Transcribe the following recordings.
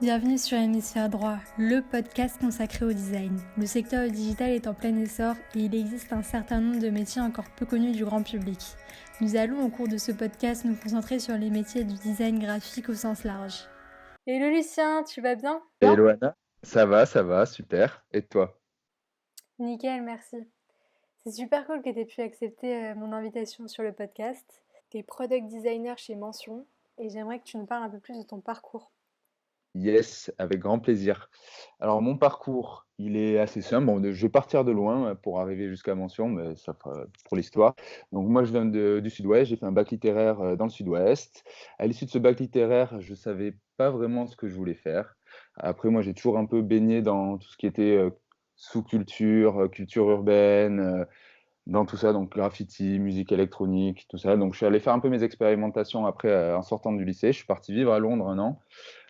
Bienvenue sur Hémisphère droit, le podcast consacré au design. Le secteur digital est en plein essor et il existe un certain nombre de métiers encore peu connus du grand public. Nous allons au cours de ce podcast nous concentrer sur les métiers du design graphique au sens large. Hello Lucien, tu vas bien? Hello Anna, ça va, super. Et toi? Nickel, merci. C'est super cool que tu aies pu accepter mon invitation sur le podcast. Tu es product designer chez Mention et j'aimerais que tu nous parles un peu plus de ton parcours. Yes, avec grand plaisir. Alors mon parcours, il est assez simple. Bon, je vais partir de loin pour arriver jusqu'à Mention, mais ça fera pour l'histoire. Donc moi, je viens du Sud-Ouest. J'ai fait un bac littéraire dans le Sud-Ouest. À l'issue de ce bac littéraire, je savais pas vraiment ce que je voulais faire. Après, moi, j'ai toujours un peu baigné dans tout ce qui était sous-culture, culture urbaine. Dans tout ça, donc graffiti, musique électronique, tout ça. Donc je suis allé faire un peu mes expérimentations après en sortant du lycée. Je suis parti vivre à Londres un an.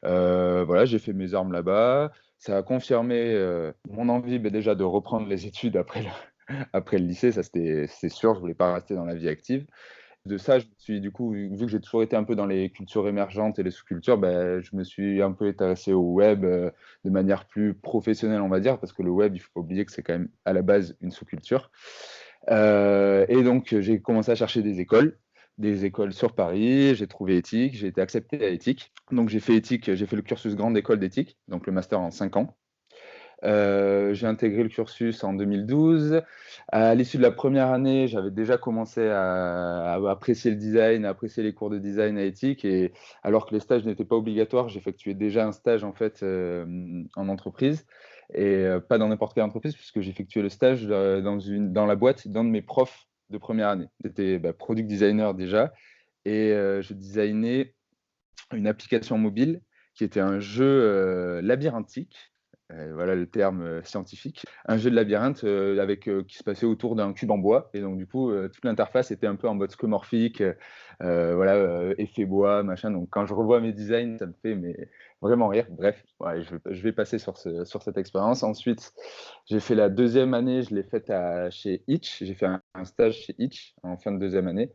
Voilà, j'ai fait mes armes là-bas. Ça a confirmé mon envie déjà de reprendre les études après après le lycée. Ça, c'est sûr, je voulais pas rester dans la vie active. De ça, je me suis du coup, vu que j'ai toujours été un peu dans les cultures émergentes et les sous-cultures, je me suis un peu intéressé au web de manière plus professionnelle, on va dire, parce que le web, il faut pas oublier que c'est quand même à la base une sous-culture. Et donc, j'ai commencé à chercher des écoles sur Paris. J'ai trouvé éthique, j'ai été accepté à éthique. Donc, j'ai fait éthique, j'ai fait le cursus grande école d'éthique, donc le master en 5 ans. J'ai intégré le cursus en 2012. À l'issue de la première année, j'avais déjà commencé à apprécier le design, à apprécier les cours de design à éthique. Et alors que les stages n'étaient pas obligatoires, j'effectuais déjà un stage en fait en entreprise et pas dans n'importe quelle entreprise puisque j'effectuais le stage dans la boîte d'un de mes profs de première année. J'étais product designer déjà et je designais une application mobile qui était un jeu labyrinthique. Voilà le terme scientifique. Un jeu de labyrinthe qui se passait autour d'un cube en bois. Et donc, du coup, toute l'interface était un peu en mode scomorphique, voilà, effet bois, machin. Donc, quand je revois mes designs, ça me fait vraiment rire. Bref, ouais, je vais passer sur cette expérience. Ensuite, j'ai fait la deuxième année, je l'ai faite chez Itch. J'ai fait un stage chez Itch en fin de deuxième année.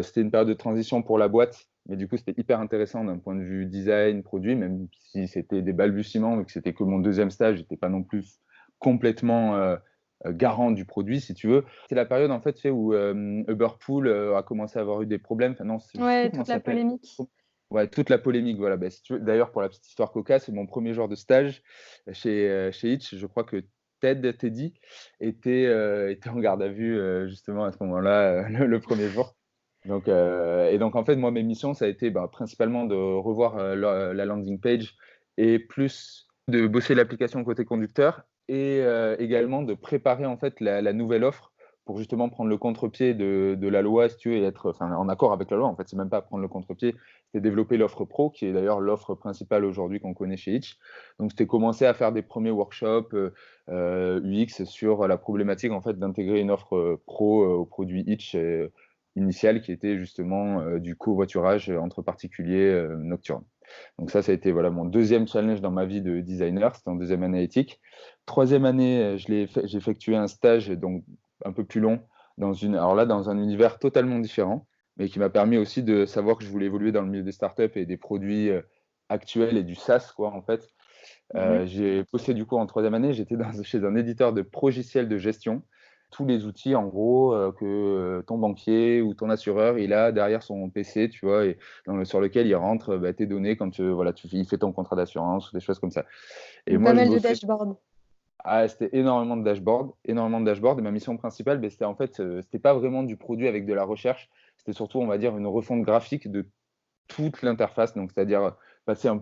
C'était une période de transition pour la boîte, mais du coup, c'était hyper intéressant d'un point de vue design, produit, même si c'était des balbutiements, vu que c'était que mon deuxième stage, j'étais pas non plus complètement garant du produit, si tu veux. C'est la période en fait où Uberpool a commencé à avoir eu des problèmes. Enfin, non, je sais plus Ouais, comment toute ça la s'appelait. polémique. Ouais, toute la polémique, voilà. Si tu veux, d'ailleurs, pour la petite histoire cocasse, c'est mon premier jour de stage chez Itch. Je crois que Teddy était en garde à vue justement à ce moment-là, le premier jour. Donc en fait, moi, mes missions, ça a été principalement de revoir la landing page et plus de bosser l'application côté conducteur et également de préparer en fait la nouvelle offre pour justement prendre le contre-pied de la loi, si tu veux, et être en accord avec la loi. En fait, c'est même pas prendre le contre-pied, c'était développer l'offre pro, qui est d'ailleurs l'offre principale aujourd'hui qu'on connaît chez Itch. Donc, c'était commencer à faire des premiers workshops UX sur la problématique en fait d'intégrer une offre pro au produit Itch initial qui était justement du covoiturage entre particuliers nocturnes. Donc ça a été voilà, mon deuxième challenge dans ma vie de designer, c'était en deuxième année éthique. Troisième année, j'ai effectué un stage donc un peu plus long alors là, dans un univers totalement différent, mais qui m'a permis aussi de savoir que je voulais évoluer dans le milieu des startups et des produits actuels et du SaaS, quoi, en fait. Mhm. J'ai bossé du coup en troisième année, j'étais chez un éditeur de logiciels de gestion. Tous les outils, en gros, que ton banquier ou ton assureur, il a derrière son PC, tu vois, et sur lequel il rentre tes données quand voilà, il fait ton contrat d'assurance ou des choses comme ça. Et Donc pas moi, je mal de bossais. dashboards. Ah, c'était énormément de dashboards, énormément de dashboards. Et ma mission principale, c'était en fait, c'était pas vraiment du produit avec de la recherche, c'était surtout, on va dire, une refonte graphique de toute l'interface, donc c'est-à-dire passer un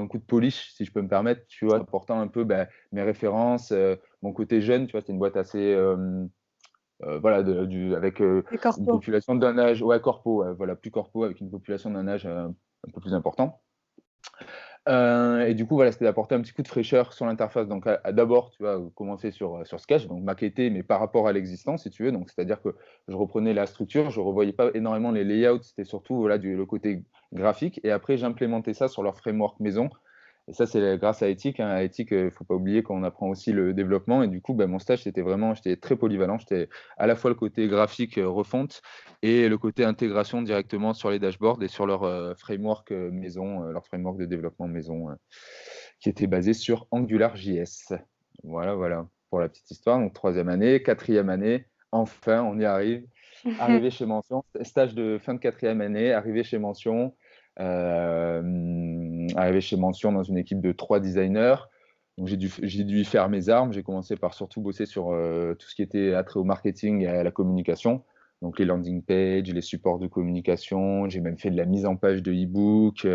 coup de polish, si je peux me permettre, tu vois, apportant un peu mes références, mon côté jeune, tu vois, c'était une boîte assez, voilà, avec Les une corpos. population d'un âge, ouais, corpo, ouais, voilà, plus corpo, avec une population d'un âge un peu plus important. Et du coup, voilà, c'était d'apporter un petit coup de fraîcheur sur l'interface. Donc, d'abord, tu vois, commencer sur Sketch, donc maqueter, mais par rapport à l'existant, si tu veux. Donc, c'est-à-dire que je reprenais la structure, je revoyais pas énormément les layouts, c'était surtout voilà, le côté graphique. Et après, j'implémentais ça sur leur framework maison. Et ça, c'est grâce à Ethic, hein. À Ethic, il ne faut pas oublier qu'on apprend aussi le développement. Et du coup, mon stage, j'étais très polyvalent. J'étais à la fois le côté graphique, refonte, et le côté intégration directement sur les dashboards et sur leur framework maison, leur framework de développement maison, qui était basé sur AngularJS. Voilà, voilà, pour la petite histoire. Donc, 3e année, 4e année, enfin, on y arrive. Arrivé chez Mention, stage de fin de 4e année, arrivé chez Mention. Arrivé chez Mention dans une équipe de 3 designers. Donc j'ai dû y faire mes armes. J'ai commencé par surtout bosser sur tout ce qui était attrait au marketing et à la communication. Donc les landing pages, les supports de communication. J'ai même fait de la mise en page de e-book.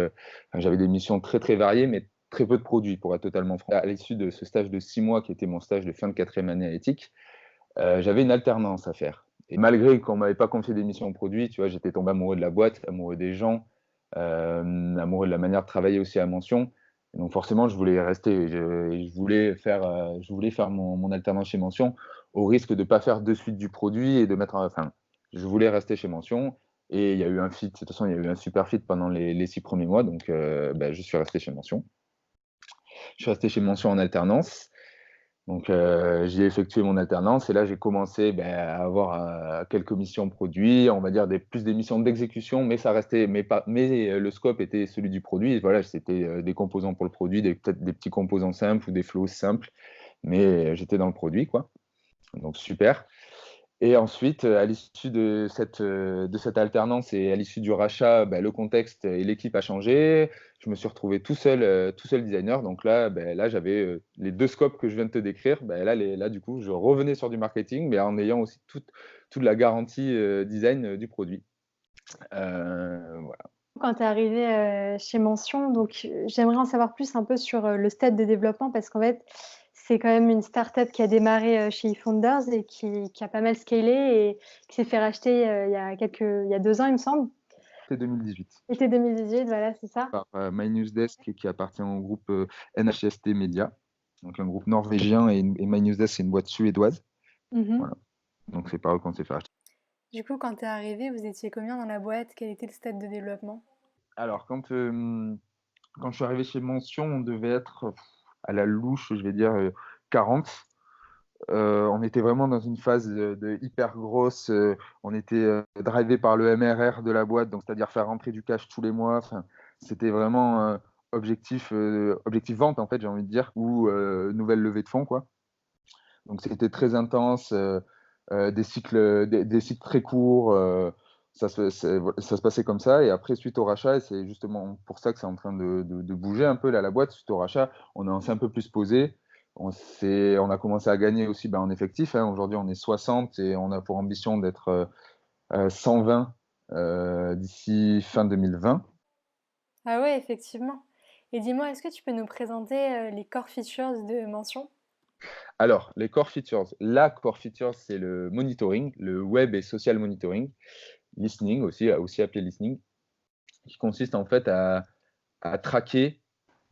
J'avais des missions très très variées, mais très peu de produits, pour être totalement franc. À l'issue de ce stage de 6 mois, qui était mon stage de fin de 4e année à Ethic, j'avais une alternance à faire. Et malgré qu'on ne m'avait pas confié des missions produits, tu vois, j'étais tombé amoureux de la boîte, amoureux des gens, amoureux de la manière de travailler aussi à Mention. Et donc forcément, je voulais rester. Je voulais faire mon alternance chez Mention au risque de ne pas faire de suite du produit et de mettre. Enfin, je voulais rester chez Mention. Et il y a eu un fit. De toute façon, il y a eu un super fit pendant les 6 premiers mois. Donc, je suis resté chez Mention. Je suis resté chez Mention en alternance. Donc, j'y ai effectué mon alternance et là, j'ai commencé à avoir quelques missions produits, on va dire plus des missions d'exécution, mais ça restait, mais le scope était celui du produit. Et voilà, c'était des composants pour le produit, peut-être des petits composants simples ou des flows simples, mais j'étais dans le produit, quoi. Donc, super. Et ensuite, à l'issue de cette alternance et à l'issue du rachat, le contexte et l'équipe a changé. Je me suis retrouvé tout seul designer. Donc là j'avais les 2 scopes que je viens de te décrire. Là, du coup, je revenais sur du marketing, mais en ayant aussi toute la garantie design du produit. Voilà. Quand tu es arrivé chez Mention, donc j'aimerais en savoir plus un peu sur le stade de développement parce qu'en fait, c'est quand même une start-up qui a démarré chez eFounders et qui a pas mal scalé et qui s'est fait racheter il y a 2 ans, il me semble. C'était 2018 Été 2018, voilà, c'est ça. par MyNewsDesk qui appartient au groupe NHST Media, donc un groupe norvégien et MyNewsDesk, c'est une boîte suédoise. Voilà. Donc c'est par eux qu'on s'est fait acheter. Du coup, quand tu es arrivé, vous étiez combien dans la boîte? Quel était le stade de développement? Alors, quand je suis arrivé chez Mention, on devait être à la louche, je vais dire 40. On était vraiment dans une phase de hyper grosse. On était drivé par le MRR de la boîte, donc c'est-à-dire faire rentrer du cash tous les mois. Enfin, c'était vraiment objectif vente, en fait, j'ai envie de dire, ou nouvelle levée de fonds, quoi. Donc c'était très intense, des cycles très courts. Ça se passait comme ça. Et après, suite au rachat, et c'est justement pour ça que c'est en train de bouger un peu là, la boîte, suite au rachat, on s'est un peu plus posé. On a commencé à gagner aussi en effectif, hein. Aujourd'hui, on est 60 et on a pour ambition d'être 120 d'ici fin 2020. Ah ouais, effectivement. Et dis-moi, est-ce que tu peux nous présenter les core features de Mention? Alors, les core features. La core feature, c'est le monitoring, le web et social monitoring, listening aussi appelé listening, qui consiste en fait à traquer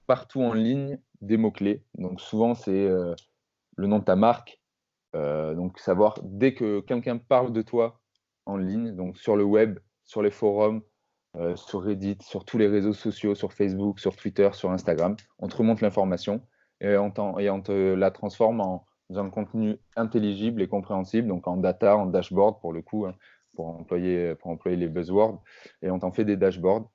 partout en ligne des mots-clés. Donc souvent, c'est le nom de ta marque. Donc savoir dès que quelqu'un parle de toi en ligne, donc sur le web, sur les forums, sur Reddit, sur tous les réseaux sociaux, sur Facebook, sur Twitter, sur Instagram, on te remonte l'information et on te la transforme dans un contenu intelligible et compréhensible, donc en data, en dashboard pour le coup, hein, pour employer les buzzwords, et on t'en fait des dashboards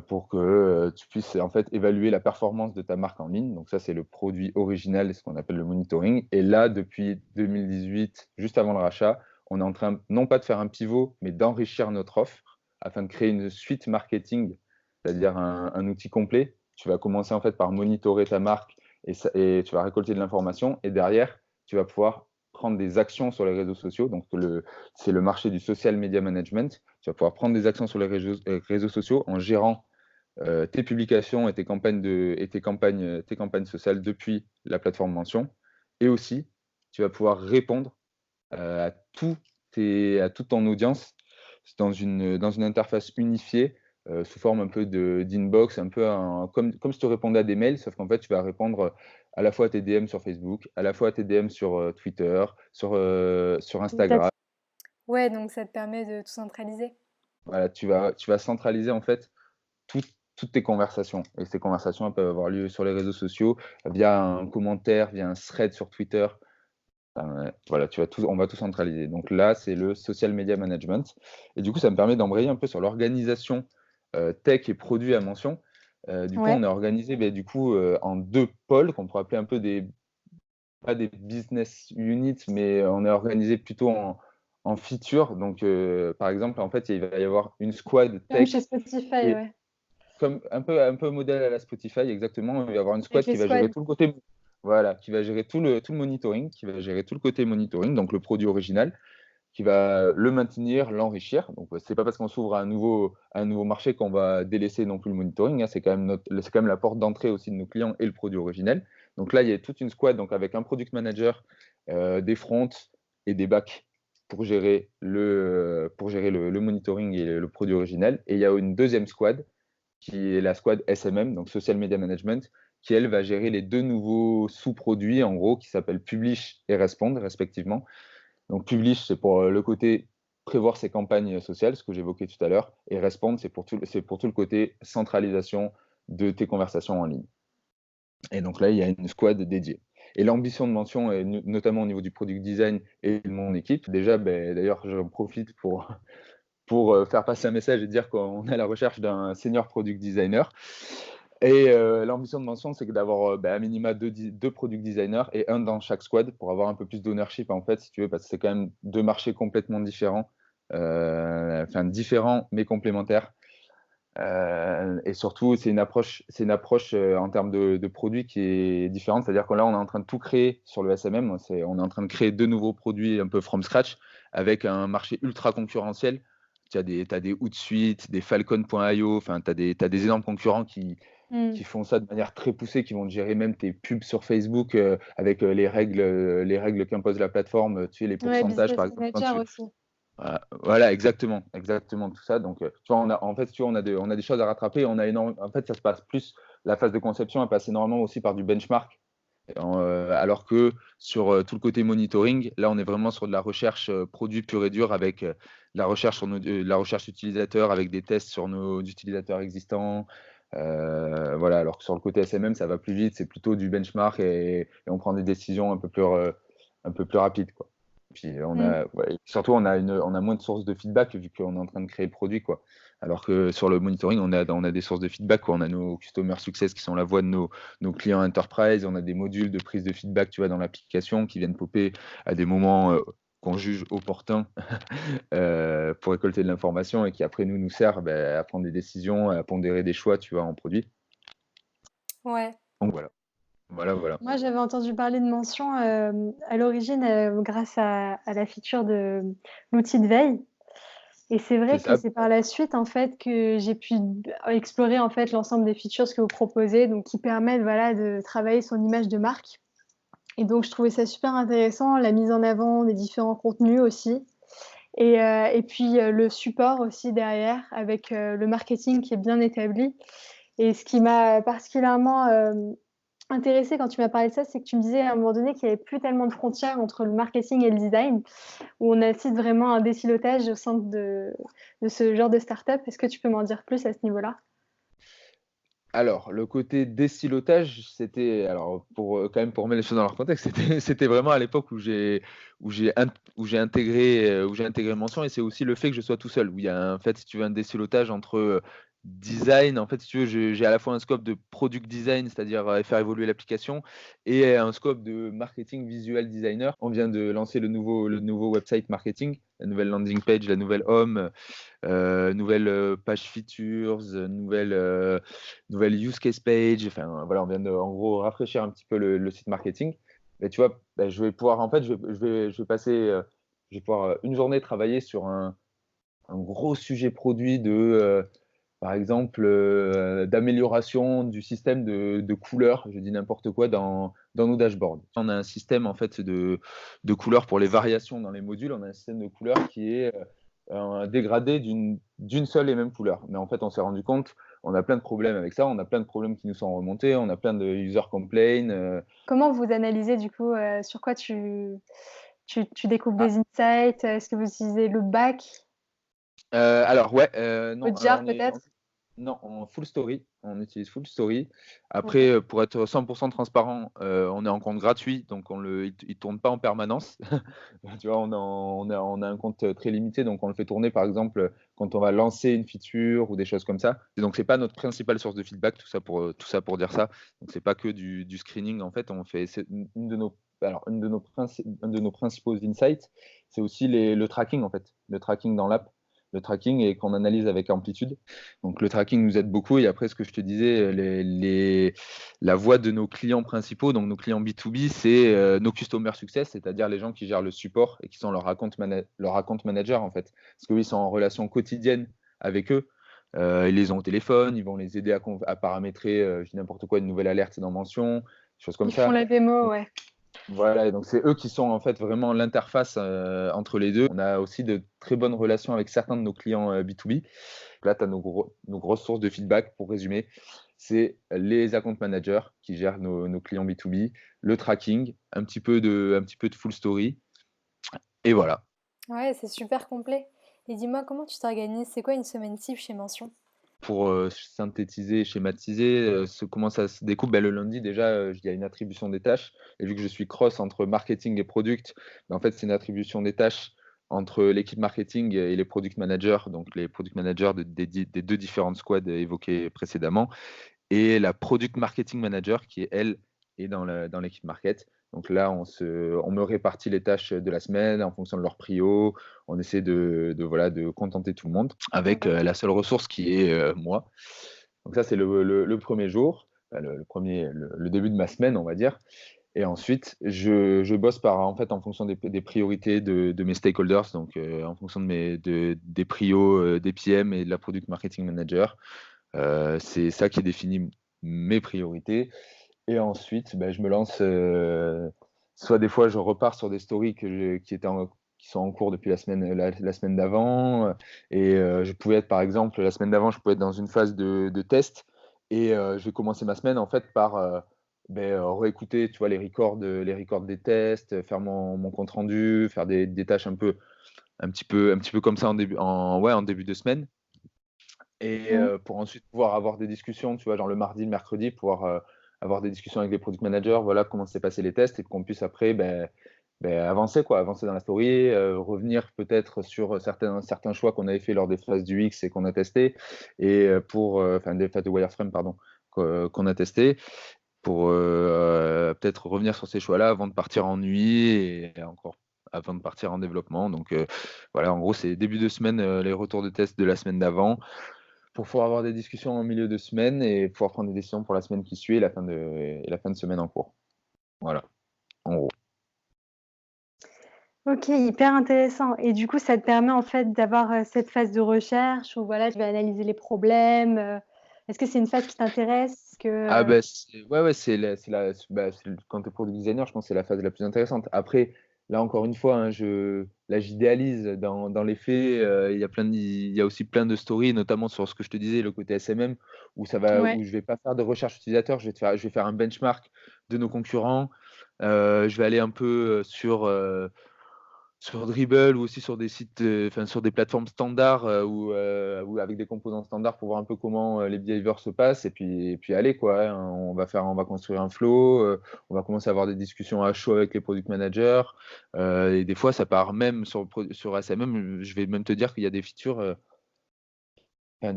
pour que tu puisses en fait évaluer la performance de ta marque en ligne. Donc ça, c'est le produit original, ce qu'on appelle le monitoring. Et là, depuis 2018, juste avant le rachat, on est en train non pas de faire un pivot, mais d'enrichir notre offre afin de créer une suite marketing, c'est-à-dire un outil complet. Tu vas commencer en fait par monitorer ta marque et tu vas récolter de l'information. Et derrière, tu vas pouvoir prendre des actions sur les réseaux sociaux. Donc, c'est le marché du social media management. Tu vas pouvoir prendre des actions sur les réseaux sociaux en gérant tes publications et tes campagnes sociales depuis la plateforme Mention. Et aussi, tu vas pouvoir répondre à toute ton audience dans une interface unifiée sous forme un peu d'inbox, un peu comme si tu répondais à des mails, sauf qu'en fait, tu vas répondre à la fois à tes DM sur Facebook, à la fois à tes DM sur Twitter, sur Instagram. Ouais, donc ça te permet de tout centraliser. Voilà, tu vas centraliser en fait toutes tes conversations. Et ces conversations, elles peuvent avoir lieu sur les réseaux sociaux, via un commentaire, via un thread sur Twitter. Voilà, on va tout centraliser. Donc là, c'est le social media management. Et du coup, ça me permet d'embrayer un peu sur l'organisation tech et produits à mention. Du coup, Ouais, on est organisé en 2 pôles qu'on pourrait appeler un peu pas des business units, mais on est organisé plutôt en features. Donc, par exemple, en fait, il va y avoir une squad comme chez tech Spotify, et ouais. comme un peu modèle à la Spotify, exactement. Il va y avoir une Avec squad les qui va gérer squads. tout le côté, voilà, qui va gérer tout le monitoring, qui va gérer tout le côté monitoring, donc le produit original, qui va le maintenir, l'enrichir. Donc, c'est pas parce qu'on s'ouvre à un nouveau marché qu'on va délaisser non plus le monitoring, hein. C'est quand même la porte d'entrée aussi de nos clients et le produit originel. Donc là, il y a toute une squad, donc avec un product manager, des fronts et des backs pour gérer le monitoring et le produit originel. Et il y a une deuxième squad qui est la squad SMM, donc Social Media Management, qui elle va gérer les 2 nouveaux sous-produits en gros qui s'appellent Publish et Respond respectivement. Donc Publish, c'est pour le côté prévoir ses campagnes sociales, ce que j'évoquais tout à l'heure, et Respond, c'est pour tout le côté centralisation de tes conversations en ligne. Et donc là, il y a une squad dédiée. Et l'ambition de mention, notamment au niveau du product design et de mon équipe, déjà, d'ailleurs, j'en profite pour faire passer un message et dire qu'on est à la recherche d'un senior product designer. Et l'ambition de mention, c'est d'avoir à minima deux product designers et un dans chaque squad pour avoir un peu plus d'ownership, en fait, si tu veux, parce que c'est quand même 2 marchés complètement différents, enfin différents mais complémentaires. Et surtout, c'est une approche en termes de produits qui est différente. C'est-à-dire que là, on est en train de tout créer sur le SMM. On est en train de créer 2 nouveaux produits un peu from scratch avec un marché ultra concurrentiel. T'as des Hootsuite, des Falcon.io, enfin, t'as des énormes concurrents qui Hmm. font ça de manière très poussée, qui vont te gérer même tes pubs sur Facebook avec les règles qu'impose la plateforme, tu sais, les Ouais, pourcentages, business par exemple, quand manager tu, aussi. voilà, exactement tout ça. Donc, tu vois, en fait, tu vois, on a des choses à rattraper. En fait, ça se passe plus, la phase de conception, elle passe énormément aussi par du benchmark. Alors que sur tout le côté monitoring, là, on est vraiment sur de la recherche produit pur et dur avec la recherche utilisateur, avec des tests sur nos utilisateurs existants. Voilà, alors que sur le côté SMM, ça va plus vite, c'est plutôt du benchmark et on prend des décisions un peu plus rapides, quoi. Puis Hmm. ouais, surtout, on a moins de sources de feedback vu qu'on est en train de créer le produit, quoi. Alors que sur le monitoring, on a des sources de feedback, quoi. On a nos customer success qui sont la voix de nos clients enterprise. On a des modules de prise de feedback, tu vois, dans l'application qui viennent popper à des moments qu'on juge opportuns pour récolter de l'information et qui après nous servent à prendre des décisions, à pondérer des choix, tu vois, en produit. Ouais. Donc voilà, voilà, voilà. Moi, j'avais entendu parler de mention à l'origine grâce à la feature de l'outil de veille. Et c'est C'est vrai que ça. c'est par la suite en fait que j'ai pu explorer en fait l'ensemble des features que vous proposez, donc qui permettent voilà de travailler son image de marque. Et donc je trouvais ça super intéressant, la mise en avant des différents contenus aussi. Et puis le support aussi derrière avec le marketing qui est bien établi. Et ce qui m'a particulièrement intéressée quand tu m'as parlé de ça, c'est que tu me disais à un moment donné qu'il n'y avait plus tellement de frontières entre le marketing et le design, où on assiste vraiment à un désilotage au sein de ce genre de start-up. Est-ce que tu peux m'en dire plus à ce niveau-là? Alors, le côté désilotage, alors quand même pour remettre les choses dans leur contexte, c'était vraiment à l'époque où j'ai intégré Mention, et c'est aussi le fait que je sois tout seul, où il y a en fait, si tu veux, un désilotage entre design. En fait, si tu veux, j'ai à la fois un scope de product design, c'est-à-dire faire évoluer l'application, et un scope de marketing visual designer. On vient de lancer le nouveau website marketing, la nouvelle landing page, la nouvelle home, nouvelle page features, nouvelle use case page. Enfin, voilà, on vient de, en gros, rafraîchir un petit peu le site marketing. Mais tu vois, je vais pouvoir, en fait, je vais pouvoir une journée travailler sur un gros sujet produit par exemple, d'amélioration du système de couleurs, je dis n'importe quoi, dans nos dashboards. On a un système en fait de couleurs pour les variations dans les modules. On a un système de couleurs qui est un dégradé d'une seule et même couleur. Mais en fait, on s'est rendu compte, on a plein de problèmes avec ça. On a plein de problèmes qui nous sont remontés. On a plein de user complaints. Comment vous analysez du coup, sur quoi tu découpes Ah, des insights? Est-ce que vous utilisez le back, alors ouais, non, alors Hotjar peut-être? Non, en full story, on utilise full story. Ok. Après, pour être 100% transparent, on est en compte gratuit, donc il tourne pas en permanence. Tu vois, on a un compte très limité, donc on le fait tourner, par exemple, quand on va lancer une feature ou des choses comme ça. Et donc, c'est pas notre principale source de feedback, tout ça pour dire ça. Donc, c'est pas que du screening, en fait. C'est une de nos, alors, un de nos principaux insights, c'est aussi le tracking, en fait. Le tracking dans l'app. Le tracking et qu'on analyse avec Amplitude. Donc le tracking nous aide beaucoup. Et après, ce que je te disais, la voix de nos clients principaux, donc nos clients B2B, c'est nos customer success, c'est-à-dire les gens qui gèrent le support et qui sont leur account manager en fait. Parce qu'ils sont en relation quotidienne avec eux. Ils les ont au téléphone, ils vont les aider à paramétrer, je dis n'importe quoi, une nouvelle alerte dans mention, choses comme Ils font ça. la démo, Donc, ouais. voilà, et donc c'est eux qui sont en fait vraiment l'interface entre les deux. On a aussi de très bonnes relations avec certains de nos clients B2B. Là, tu as nos grosses sources de feedback, pour résumer. C'est les account managers qui gèrent nos clients B2B, le tracking, un petit peu de full story. Et voilà. Ouais, c'est super complet. Et dis-moi, comment tu t'organises? C'est quoi une semaine type chez Mention? Pour synthétiser, schématiser, comment ça se découpe, ben, le lundi, déjà, il y a une attribution des tâches. Et vu que je suis cross entre marketing et product, ben, en fait, c'est une attribution des tâches entre l'équipe marketing et les product managers, donc les product managers des deux différentes squads évoquées précédemment. Et la product marketing manager qui, elle, est dans l'équipe market. Donc là, on me répartit les tâches de la semaine en fonction de leur prio. On essaie voilà, de contenter tout le monde avec Ok. la seule ressource qui est moi. Donc ça, c'est le premier jour, le début de ma semaine, on va dire. Et ensuite, je bosse en fonction des priorités de mes stakeholders, donc en fonction des prios des PM et de la product marketing manager. C'est ça qui définit mes priorités. Et ensuite, ben, je me lance. Soit des fois, je repars sur des stories qui sont en cours depuis la semaine d'avant. Et je pouvais être, par exemple, la semaine d'avant, je pouvais être dans une phase de test. Et je vais commencer ma semaine en fait par réécouter, tu vois, les records des tests, faire mon compte rendu, faire des tâches un petit peu comme ça en début de semaine. Et Mhm. pour ensuite pouvoir avoir des discussions, tu vois, genre le mardi, le mercredi, pouvoir avoir des discussions avec les product managers, voilà comment s'est passé les tests et qu'on puisse après avancer, quoi, avancer dans la story, revenir peut-être sur certains choix qu'on avait fait lors des phases du X et qu'on a testé, et enfin des phases de wireframe, pardon, qu'on a testé, pour peut-être revenir sur ces choix-là avant de partir en nuit et encore avant de partir en développement. Donc voilà, en gros, c'est début de semaine, les retours de test de la semaine d'avant pour pouvoir avoir des discussions en milieu de semaine et pouvoir prendre des décisions pour la semaine qui suit et la fin de semaine en cours. Voilà, en gros. Ok, hyper intéressant. Et du coup, ça te permet en fait d'avoir cette phase de recherche où voilà, je vais analyser les problèmes. Est-ce que c'est une phase qui t'intéresse? Ah ben ouais, ouais, quand tu es product designer, je pense que c'est la phase la plus intéressante. Après, là encore une fois, hein, là j'idéalise dans les faits. Il y a aussi plein de stories, notamment sur ce que je te disais, le côté SMM, Ouais. où je vais pas faire de recherche utilisateur, je vais faire un benchmark de nos concurrents. Je vais aller un peu sur Dribble ou aussi sur des sites, enfin sur des plateformes standards ou avec des composants standards pour voir un peu comment les behaviors se passent et puis aller quoi, hein. On va construire un flow, on va commencer à avoir des discussions à chaud avec les product managers, et des fois ça part même sur SMM. Je vais même te dire qu'il y a des features, enfin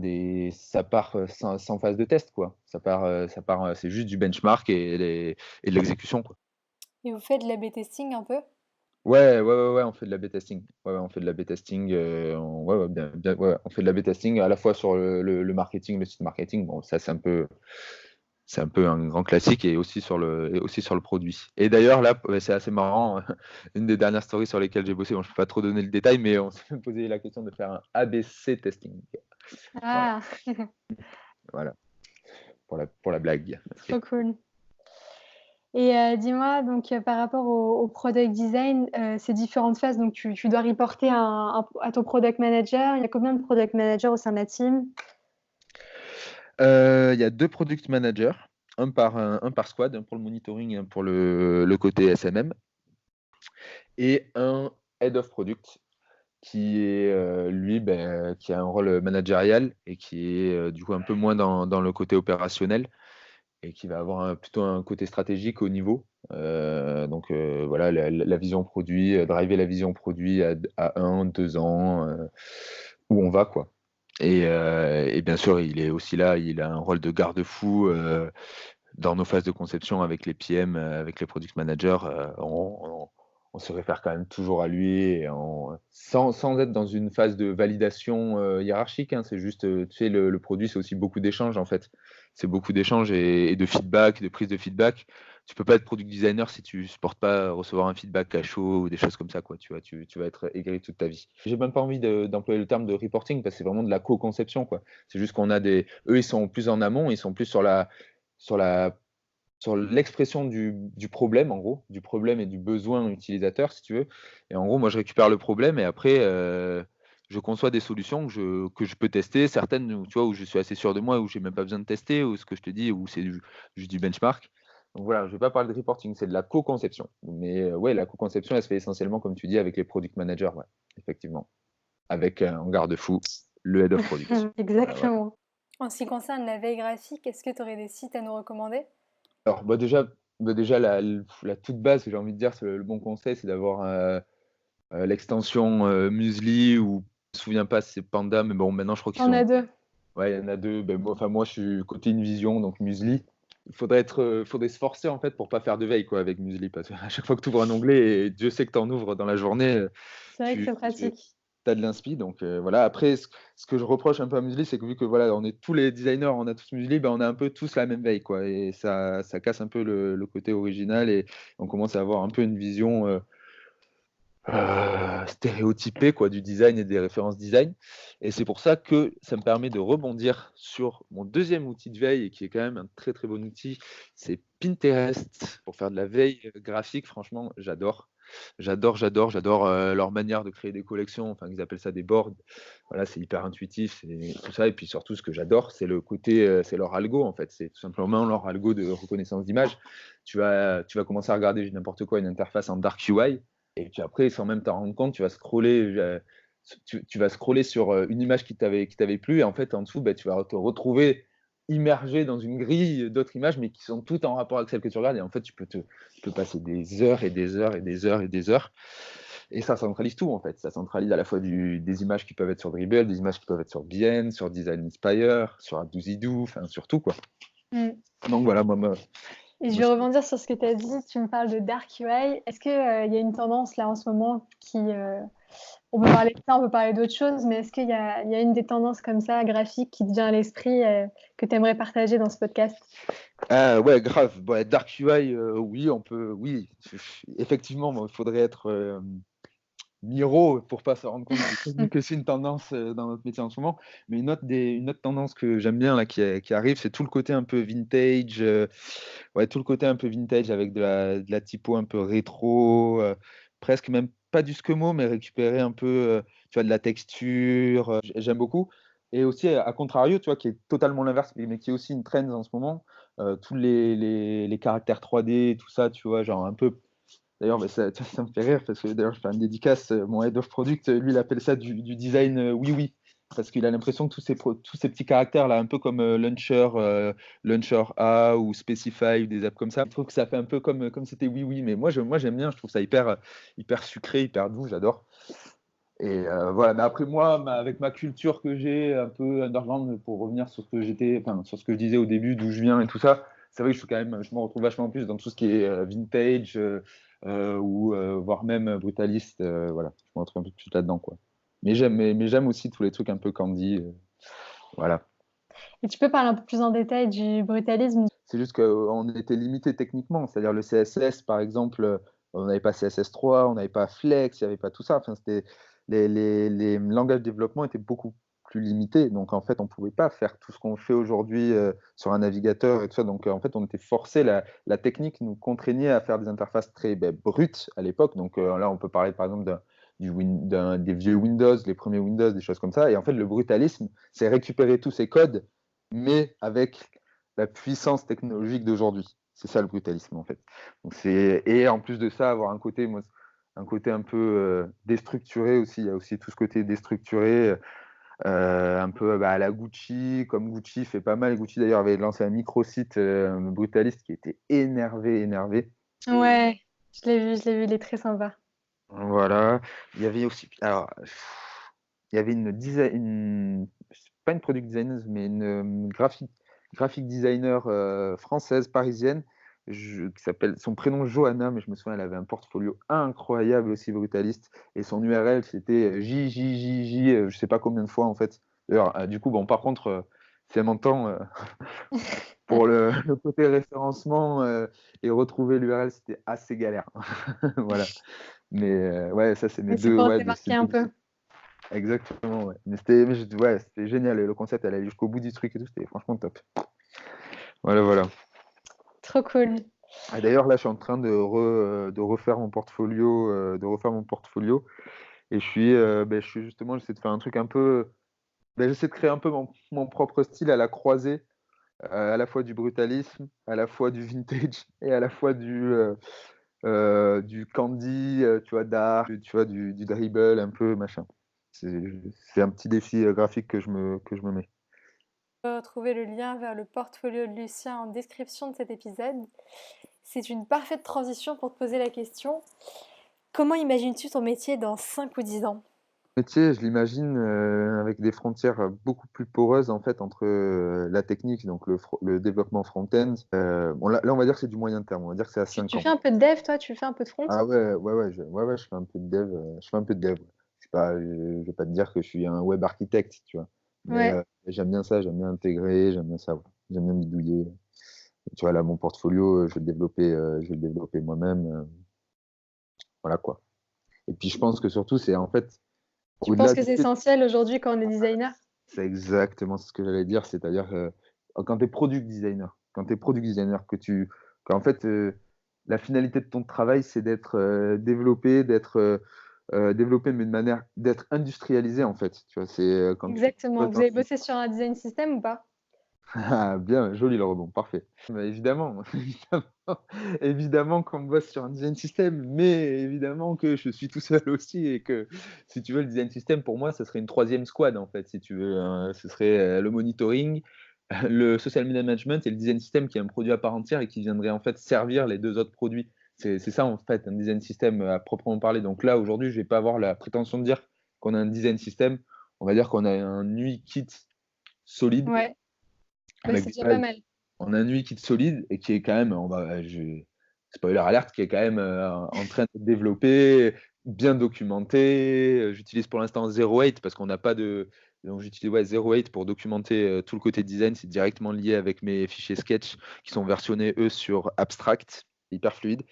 ça part sans phase de test quoi. Ça part, c'est juste du benchmark et de l'exécution quoi. Et vous faites de l'A/B testing un peu? Ouais, ouais, ouais, ouais, on fait de l'A/B testing. Ouais, ouais, on fait de l'A/B testing. Ouais, ouais, bien, ouais, on fait de l'A/B testing à la fois sur le marketing, le site marketing. Bon, ça, c'est un peu un grand classique et aussi sur le produit. Et d'ailleurs, là, ouais, c'est assez marrant. Une des dernières stories sur lesquelles j'ai bossé, bon, je ne peux pas trop donner le détail, mais on s'est posé la question de faire un ABC testing. Voilà, Ah, voilà, pour la blague. trop cool. Et dis-moi, donc par rapport au product design, ces différentes phases, donc tu dois reporter à ton product manager. Il y a combien de product managers au sein de la team? Il y a deux product managers, un par squad, un pour le monitoring et un pour le côté SMM, et un head of product qui est lui, qui a un rôle managérial et qui est du coup un peu moins dans le côté opérationnel et qui va avoir plutôt un côté stratégique au niveau. Donc voilà, la vision produit, driver la vision produit à 1, 2 ans, où on va, quoi. Et bien sûr, il est aussi là, il a un rôle de garde-fou dans nos phases de conception avec les PM, avec les product managers. On se réfère quand même toujours à lui, sans être dans une phase de validation hiérarchique. Hein. C'est juste, tu sais, le produit, c'est aussi beaucoup d'échanges en fait. C'est beaucoup d'échanges et de feedback, de prise de feedback. Tu peux pas être product designer si tu supportes pas recevoir un feedback à chaud ou des choses comme ça, quoi. Tu vois, tu vas être aigri toute ta vie. J'ai même pas envie d'employer le terme de reporting parce que c'est vraiment de la co-conception, quoi. C'est juste qu'on a eux, ils sont plus en amont, ils sont plus sur la sur l'expression du problème, en gros, du problème et du besoin utilisateur, si tu veux. Et en gros, moi, je récupère le problème et après, je conçois des solutions que je peux tester. Certaines, tu vois, où je suis assez sûr de moi, où j'ai même pas besoin de tester, ou ce que je te dis, où c'est juste du benchmark. Donc voilà, je vais pas parler de reporting, c'est de la co-conception. Mais ouais, la co-conception, elle se fait essentiellement, comme tu dis, avec les product managers, ouais, effectivement. Avec en garde-fou, le head of product. Voilà. Exactement. En ce qui concerne la veille graphique, est-ce que tu aurais des sites à nous recommander? Alors, déjà la toute base, j'ai envie de dire, c'est le bon conseil, c'est d'avoir l'extension Musli ou je me souviens pas si c'est Panda, mais bon, maintenant je crois qu'ils On a sont. deux. Ouais, il y en a deux. Ben, moi, je suis côté InVision, donc Musli. Faudrait se forcer en fait pour pas faire de veille quoi avec Musli, parce qu'à chaque fois que tu ouvres un onglet, et Dieu sait que tu en ouvres dans la journée, C'est vrai que c'est pratique. as de l'inspi. Donc voilà. Après, ce que je reproche un peu à Musli, c'est que vu que voilà, on est tous les designers, on a tous Musli, ben, on a un peu tous la même veille quoi, et ça casse un peu le côté original et on commence à avoir un peu une vision stéréotypé quoi, du design et des références design. Et c'est pour ça que ça me permet de rebondir sur mon deuxième outil de veille, et qui est quand même un très très bon outil, c'est Pinterest, pour faire de la veille graphique. Franchement, j'adore leur manière de créer des collections, enfin ils appellent ça des boards. Voilà, c'est hyper intuitif, c'est tout ça. Et puis surtout, ce que j'adore, c'est le côté, c'est leur algo en fait, c'est tout simplement leur algo de reconnaissance d'image. Tu vas commencer à regarder n'importe quoi, une interface en dark UI, et puis après, sans même t'en rendre compte, tu vas scroller sur une image qui t'avait plu, et en fait, en dessous, tu vas te retrouver immergé dans une grille d'autres images, mais qui sont toutes en rapport avec celles que tu regardes. Et en fait, tu peux passer des heures et des heures et des heures et des heures. Et ça centralise tout, en fait. Ça centralise à la fois des images qui peuvent être sur Dribbble, des images qui peuvent être sur Bien, sur Design Inspire, sur Abdouzidou, enfin, sur tout, quoi. Mm. Donc voilà, Et je vais rebondir sur ce que tu as dit. Tu me parles de Dark UI. Est-ce qu'il y a une tendance là en ce moment qui. On peut parler de ça, on peut parler d'autres choses, mais est-ce qu'il y a une des tendances comme ça, graphiques, qui te vient à l'esprit, que tu aimerais partager dans ce podcast? Ouais, grave. Dark UI, oui, on peut. Oui, effectivement, il faudrait être Miro pour pas se rendre compte que c'est une tendance dans notre métier en ce moment. Mais une autre tendance que j'aime bien là qui arrive, c'est tout le côté un peu vintage. Ouais, tout le côté un peu vintage avec de la typo un peu rétro, presque même pas du Skemo, mais récupérer un peu, tu vois, de la texture. J'aime beaucoup. Et aussi, à contrario, tu vois, qui est totalement l'inverse, mais qui est aussi une trend en ce moment, tous les caractères 3D, tout ça, tu vois, genre un peu. D'ailleurs, ça me fait rire parce que d'ailleurs, je fais une dédicace. Mon head of product, lui, il appelle ça du design oui, oui. Parce qu'il a l'impression que tous ces petits caractères là, un peu comme Launcher A ou Specify ou des apps comme ça, je trouve que ça fait un peu comme c'était oui, oui. Mais moi, j'aime bien, je trouve ça hyper sucré, hyper doux, j'adore. Et voilà, mais après moi, avec ma culture que j'ai, un peu underground, pour revenir sur ce que sur ce que je disais au début, d'où je viens et tout ça, c'est vrai que je me retrouve vachement plus dans tout ce qui est vintage ou voire même brutaliste. Voilà, je me retrouve un peu plus là-dedans, quoi. Mais j'aime aussi tous les trucs un peu candy. Voilà. Et tu peux parler un peu plus en détail du brutalisme? C'est juste qu'on était limité techniquement, c'est-à-dire le CSS, par exemple, on n'avait pas CSS3, on n'avait pas Flex, il n'y avait pas tout ça. Enfin, les langages de développement étaient beaucoup plus limités. Donc, en fait, on ne pouvait pas faire tout ce qu'on fait aujourd'hui sur un navigateur et tout ça. Donc, en fait, on était forcé, la technique nous contraignait à faire des interfaces très brutes à l'époque. Donc, là, on peut parler, par exemple, des vieux Windows, les premiers Windows, des choses comme ça. Et en fait, le brutalisme, c'est récupérer tous ces codes, mais avec la puissance technologique d'aujourd'hui. C'est ça le brutalisme en fait. Et en plus de ça, avoir un côté, moi, un côté un peu déstructuré aussi. Il y a aussi tout ce côté déstructuré, un peu à la Gucci, comme Gucci fait pas mal. Gucci d'ailleurs avait lancé un micro-site brutaliste qui était énervé. Ouais, je l'ai vu, il est très sympa. Voilà. Il y avait aussi, alors, il y avait pas une product designer, mais une graphic designer française, parisienne, qui s'appelle, son prénom Johanna, mais je me souviens, elle avait un portfolio incroyable aussi brutaliste, et son URL c'était JJJJ, je sais pas combien de fois en fait. D'ailleurs, du coup, bon, par contre, si elle m'entend, pour le côté référencement et retrouver l'URL, c'était assez galère. Voilà. Mais ouais, ça, c'est mes Mais c'est deux. pour se Ouais, démarquer un peu. exactement. Ouais. Ouais, c'était génial. Et le concept, elle allait jusqu'au bout du truc et tout. C'était franchement top. Voilà, voilà. Trop cool. Et d'ailleurs, là, je suis en train de refaire mon portfolio, Et je suis justement, j'essaie de faire un truc un peu. J'essaie de créer un peu mon propre style à la croisée, à la fois du brutalisme, à la fois du vintage et à la fois du candy, tu vois, d'art, tu vois, du dribble un peu, machin. C'est c'est un petit défi graphique que je me mets. Retrouver le lien vers le portfolio de Lucien en description de cet épisode. C'est une parfaite transition pour te poser la question. Comment imagines-tu ton métier dans 5 ou 10 ans? Métier, je l'imagine avec des frontières beaucoup plus poreuses en fait entre la technique, donc le développement front-end. Bon, là, on va dire que c'est du moyen terme, on va dire que c'est à Tu, 5 tu ans. fais un peu de dev, toi? Tu fais un peu de front? Ah ouais, je fais un peu de dev. Je fais un peu de dev. Ouais. Je vais pas te dire que je suis un web architecte, tu vois. Mais Ouais. j'aime bien ça, j'aime bien intégrer, j'aime bien ça, ouais. J'aime bien bidouiller. Tu vois, là, mon portfolio, je vais le développer moi-même. Voilà quoi. Et puis je pense que surtout, c'est en fait, Tu penses au-delà que du c'est fait, essentiel aujourd'hui quand on est designer? c'est exactement ce que j'allais dire, c'est-à-dire quand tu es product designer, qu'en fait, la finalité de ton travail, c'est d'être développé, mais de manière d'être industrialisé en fait. Tu vois, c'est quand tu Exactement. Vous quand avez tu bossé sur un design system ou pas? Ah, bien, joli le rebond, parfait. Mais évidemment, évidemment qu'on bosse sur un design system, mais évidemment que je suis tout seul aussi et que si tu veux, le design system pour moi, ça serait une troisième squad en fait, si tu veux. Ce serait le monitoring, le social media management et le design system qui est un produit à part entière et qui viendrait en fait servir les deux autres produits. C'est ça en fait un design system à proprement parler. Donc là, aujourd'hui, je vais pas avoir la prétention de dire qu'on a un design system. On va dire qu'on a un UI kit solide Ouais. Bah, avec c'est des déjà pas bases mal. en un UI kit solide et qui est quand même, spoiler alerte, qui est quand même en train de développer, bien documenté. J'utilise pour l'instant 08 parce qu'on n'a pas de. Donc j'utilise 08 pour documenter tout le côté design. C'est directement lié avec mes fichiers Sketch qui sont versionnés, eux, sur Abstract, hyper fluide.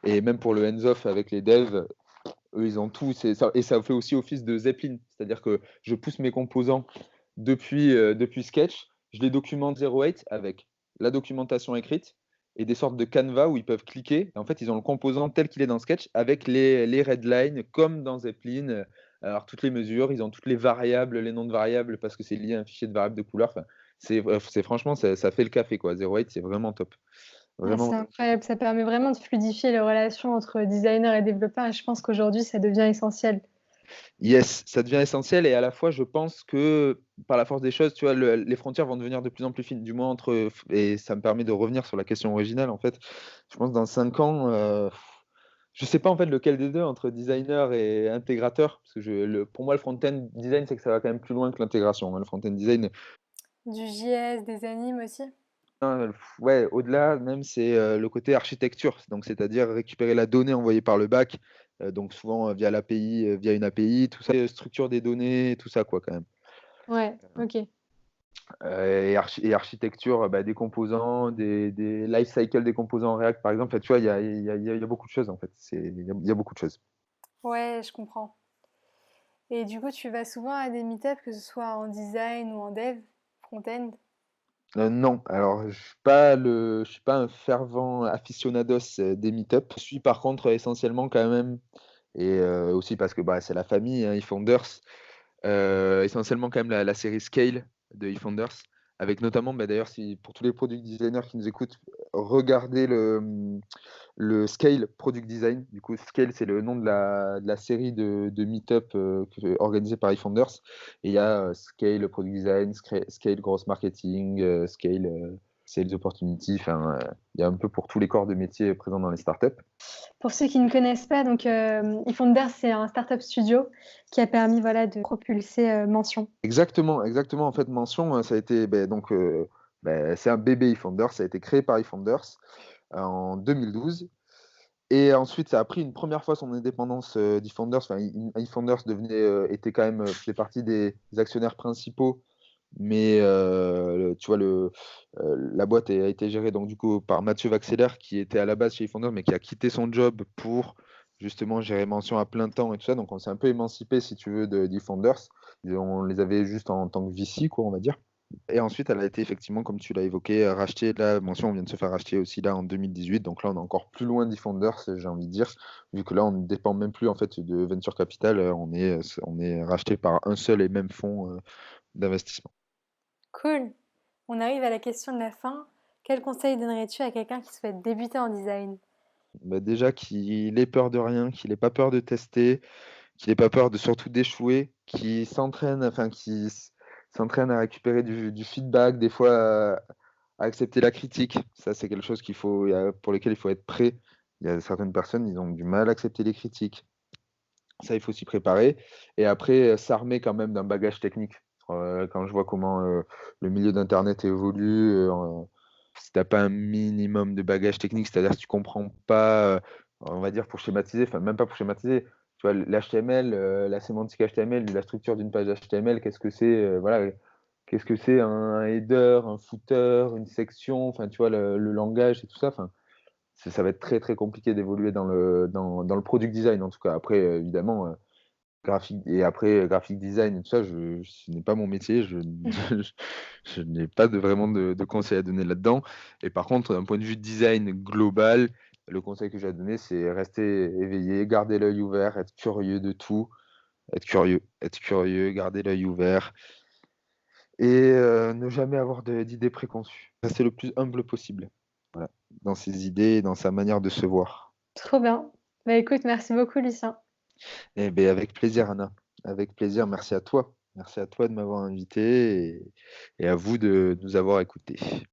Et même pour le hands-off avec les devs, eux, ils ont tout. Et ça fait aussi office de Zeppelin. C'est-à-dire que je pousse mes composants depuis Sketch, je les documente 08 avec la documentation écrite et des sortes de canevas où ils peuvent cliquer. En fait, ils ont le composant tel qu'il est dans Sketch avec les redlines comme dans Zeppelin. Alors, toutes les mesures, ils ont toutes les variables, les noms de variables parce que c'est lié à un fichier de variables de couleur. Enfin, franchement, ça fait le café, quoi. 08, c'est vraiment top. Ah, Vraiment. c'est incroyable. Ça permet vraiment de fluidifier les relations entre designer et développeur et je pense qu'aujourd'hui, ça devient essentiel. Yes, ça devient essentiel et à la fois, je pense que par la force des choses, tu vois, les frontières vont devenir de plus en plus fines, du moins entre, et ça me permet de revenir sur la question originale, en fait. Je pense dans 5 ans, je sais pas en fait lequel des deux, entre designer et intégrateur, parce que pour moi, le front-end design, c'est que ça va quand même plus loin que l'intégration, hein. Le front-end design, Du JS, des animes aussi? ouais, au-delà, même, c'est le côté architecture, donc c'est-à-dire récupérer la donnée envoyée par le back, donc souvent via l'API, via une API, tout ça, structure des données, tout ça, quoi, quand même. Ouais, ok. Et architecture des composants, des life cycle des composants en React, par exemple. Enfin, tu vois, il y a beaucoup de choses, en fait. Il y a beaucoup de choses. Ouais, je comprends. Et du coup, tu vas souvent à des meet-ups, que ce soit en design ou en dev, front-end? Non, alors je suis pas un fervent aficionados des meet-up. Je suis par contre essentiellement quand même, et aussi parce que bah, c'est la famille, hein, eFounders, essentiellement quand même la série Scale de eFounders, avec notamment, bah, d'ailleurs, si, pour tous les product designers qui nous écoutent, regarder le Scale Product Design. Du coup, Scale, c'est le nom de la série de meet-up organisée par eFounders. Et il y a Scale Product Design, Scale Growth Marketing, Scale Sales Opportunity. Enfin, il y a un peu pour tous les corps de métier présents dans les startups. Pour ceux qui ne connaissent pas, donc eFounders, c'est un startup studio qui a permis voilà, de propulser Mention. Exactement. En fait, Mention, ça a été c'est un bébé eFounders. Ça a été créé par eFounders en 2012. Et ensuite, ça a pris une première fois son indépendance d'eFounders. Enfin, eFounders était quand même faisait partie des actionnaires principaux, mais tu vois, la boîte a été gérée donc du coup par Mathieu Vaxeler, qui était à la base chez eFounders, mais qui a quitté son job pour justement gérer Mention à plein temps et tout ça. Donc, on s'est un peu émancipé, si tu veux, d'eFounders. On les avait juste en tant que VC, quoi, on va dire. Et ensuite, elle a été effectivement, comme tu l'as évoqué, rachetée. La Mention, on vient de se faire racheter aussi là en 2018. Donc là, on est encore plus loin d'eFounders, j'ai envie de dire, vu que là, on ne dépend même plus en fait de Venture Capital. On est racheté par un seul et même fonds d'investissement. Cool. On arrive à la question de la fin. Quel conseil donnerais-tu à quelqu'un qui souhaite débuter en design? Bah, déjà, qu'il ait peur de rien, qu'il n'ait pas peur de tester, qu'il n'ait pas peur de surtout d'échouer, qu'il s'entraîne à récupérer du feedback, des fois à accepter la critique. Ça, c'est quelque chose pour lequel il faut être prêt. Il y a certaines personnes, ils ont du mal à accepter les critiques. Ça, il faut s'y préparer. Et après, s'armer quand même d'un bagage technique. Quand je vois comment le milieu d'Internet évolue, si tu n'as pas un minimum de bagage technique, c'est-à-dire si tu comprends pas, on va dire pour schématiser, enfin même pas pour schématiser, tu vois, l'HTML, la sémantique HTML, la structure d'une page HTML, qu'est-ce que c'est, voilà, qu'est-ce que c'est un header, un footer, une section, enfin tu vois, le langage et tout ça, enfin ça va être très très compliqué d'évoluer dans le product design en tout cas. Après, évidemment, graphic design et tout ça, ce n'est pas mon métier, je n'ai pas vraiment de conseils à donner là-dedans. Et par contre, d'un point de vue design global, le conseil que j'ai à donner, c'est rester éveillé, garder l'œil ouvert, être curieux de tout, être curieux, garder l'œil ouvert et ne jamais avoir d'idées préconçues. Rester le plus humble possible, voilà, dans ses idées et dans sa manière de se voir. Trop bien. Bah écoute, merci beaucoup, Lucien. Eh bien, avec plaisir, Anna. Avec plaisir. Merci à toi. Merci à toi de m'avoir invité et à vous de nous avoir écoutés.